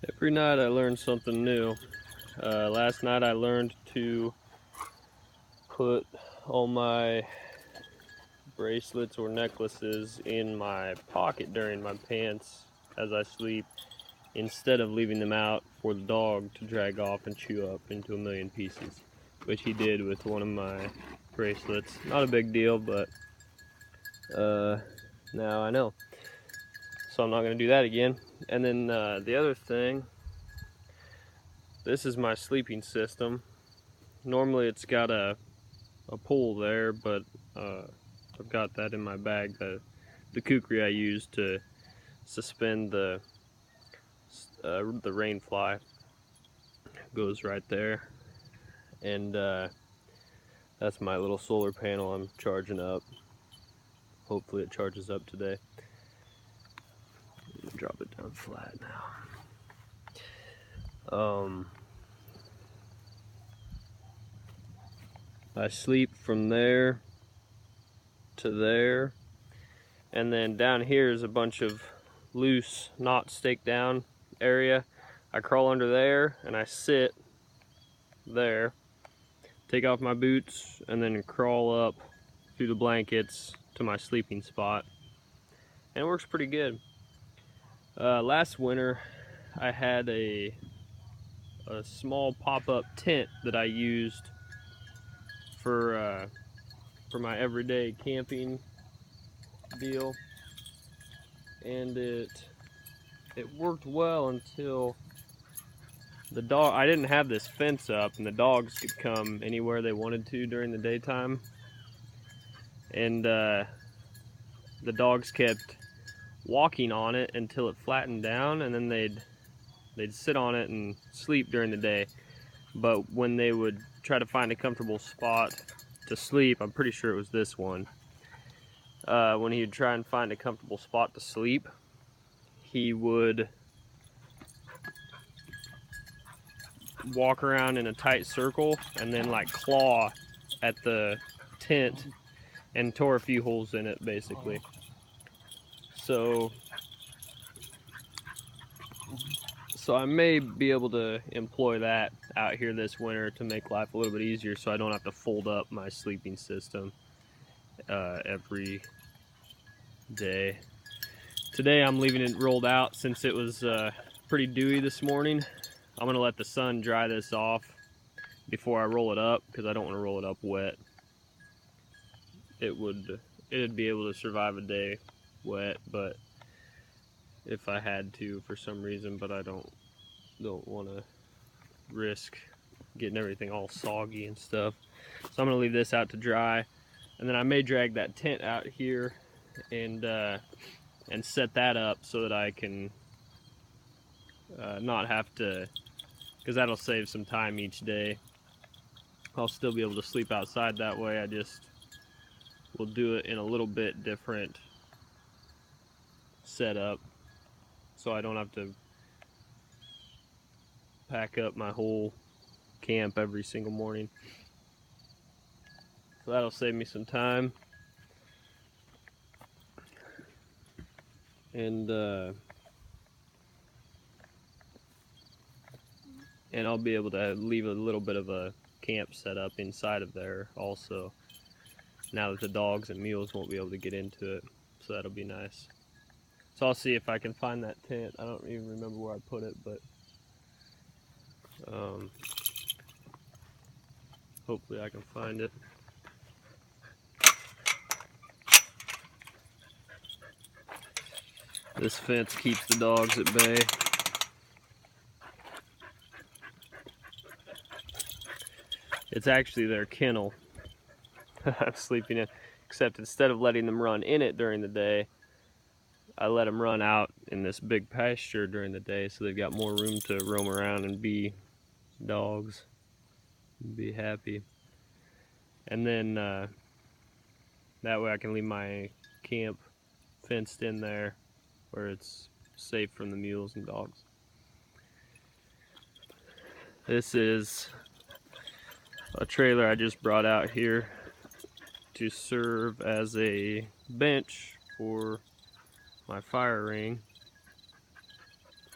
Every night I learn something new. Last night I learned to put all my bracelets or necklaces in my pocket during my pants as I sleep instead of leaving them out for the dog to drag off and chew up into a million pieces, which he did with one of my bracelets. Not a big deal, but now I know. So I'm not going to do that again. And then the other thing, this is my sleeping system. Normally it's got a pull there, but I've got that in my bag. The kukri I use to suspend the rain fly goes right there, and that's my little solar panel I'm charging up. Hopefully it charges up today. Drop it down flat now. I sleep from there to there, and then down here is a bunch of loose, not staked down area. I crawl under there and I sit there, take off my boots, and then crawl up through the blankets to my sleeping spot. And it works pretty good. Last winter, I had a small pop-up tent that I used for my everyday camping deal, and it worked well until I didn't have this fence up, and the dogs could come anywhere they wanted to during the daytime, and the dogs kept walking on it until it flattened down, and then they'd sit on it and sleep during the day. But when they would try to find a comfortable spot to sleep, I'm pretty sure it was this one, when he would try and find a comfortable spot to sleep, he would walk around in a tight circle and then like claw at the tent and tore a few holes in it, basically. So I may be able to employ that out here this winter to make life a little bit easier, so I don't have to fold up my sleeping system every day. Today I'm leaving it rolled out since it was pretty dewy this morning. I'm gonna let the sun dry this off before I roll it up, because I don't want to roll it up wet. It'd be able to survive a day wet, but if I had to for some reason, but I don't want to risk getting everything all soggy and stuff. So I'm gonna leave this out to dry, and then I may drag that tent out here and set that up so that I can not have to, because that'll save some time each day. I'll still be able to sleep outside that way. I just will do it in a little bit different setup, so I don't have to pack up my whole camp every single morning. So that'll save me some time. And I'll be able to leave a little bit of a camp set up inside of there also, now that the dogs and mules won't be able to get into it. So that'll be nice. So I'll see if I can find that tent. I don't even remember where I put it, but hopefully I can find it. This fence keeps the dogs at bay. It's actually their kennel I'm sleeping in, except instead of letting them run in it during the day, I let them run out in this big pasture during the day, so they've got more room to roam around and be dogs, and be happy. And then that way I can leave my camp fenced in there where it's safe from the mules and dogs. This is a trailer I just brought out here to serve as a bench for my fire ring.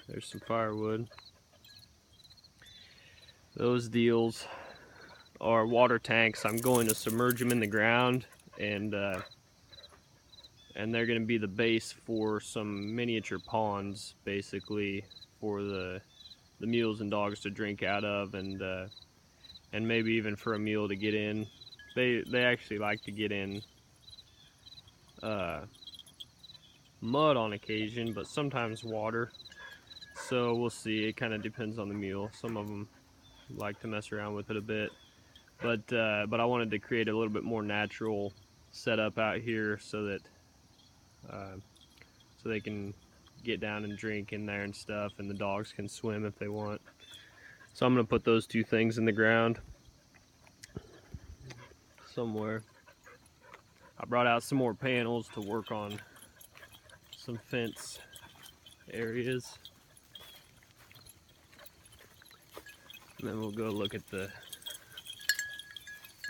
There's some firewood. Those deals are water tanks. I'm going to submerge them in the ground, and they're going to be the base for some miniature ponds, basically, for the mules and dogs to drink out of, and maybe even for a mule to get in. They actually like to get in mud on occasion, but sometimes water. So we'll see. It kind of depends on the mule. Some of them like to mess around with it a bit, but I wanted to create a little bit more natural setup out here so that so they can get down and drink in there and stuff, and the dogs can swim if they want. So I'm gonna put those two things in the ground somewhere. I brought out some more panels to work on some fence areas. And then we'll go look at the...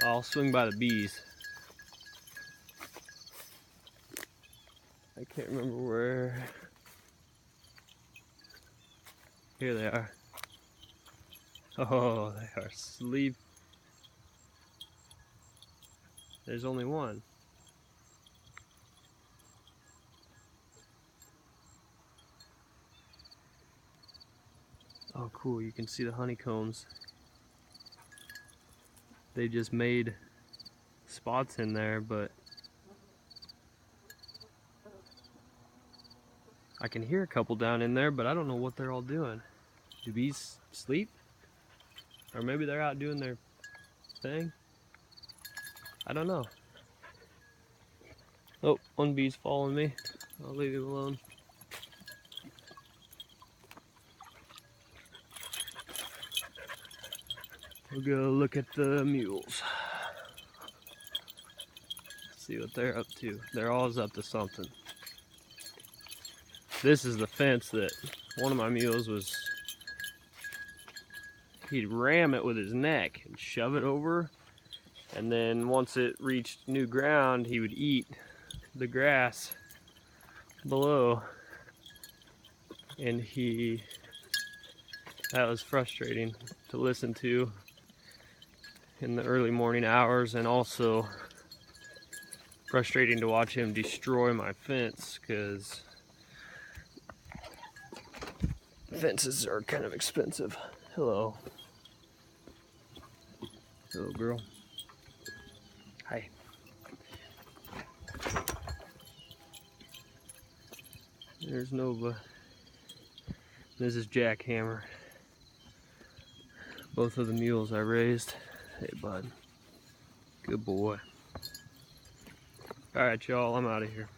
I'll swing by the bees. I can't remember where... Here they are. Oh, they are asleep. There's only one. Oh cool, you can see the honeycombs. They just made spots in there, but I can hear a couple down in there, but I don't know what they're all doing. Do bees sleep? Or maybe they're out doing their thing? I don't know. Oh, one bee's following me. I'll leave him alone. We'll go look at the mules. See what they're up to. They're always up to something. This is the fence that one of my mules was... He'd ram it with his neck and shove it over, and then once it reached new ground, he would eat the grass below, and that was frustrating to listen to in the early morning hours, and also frustrating to watch him destroy my fence, because fences are kind of expensive. Hello. Hello, girl. Hi. There's Nova. This is Jackhammer. Both of the mules I raised. Hey, bud. Good boy. Alright, y'all, I'm out of here.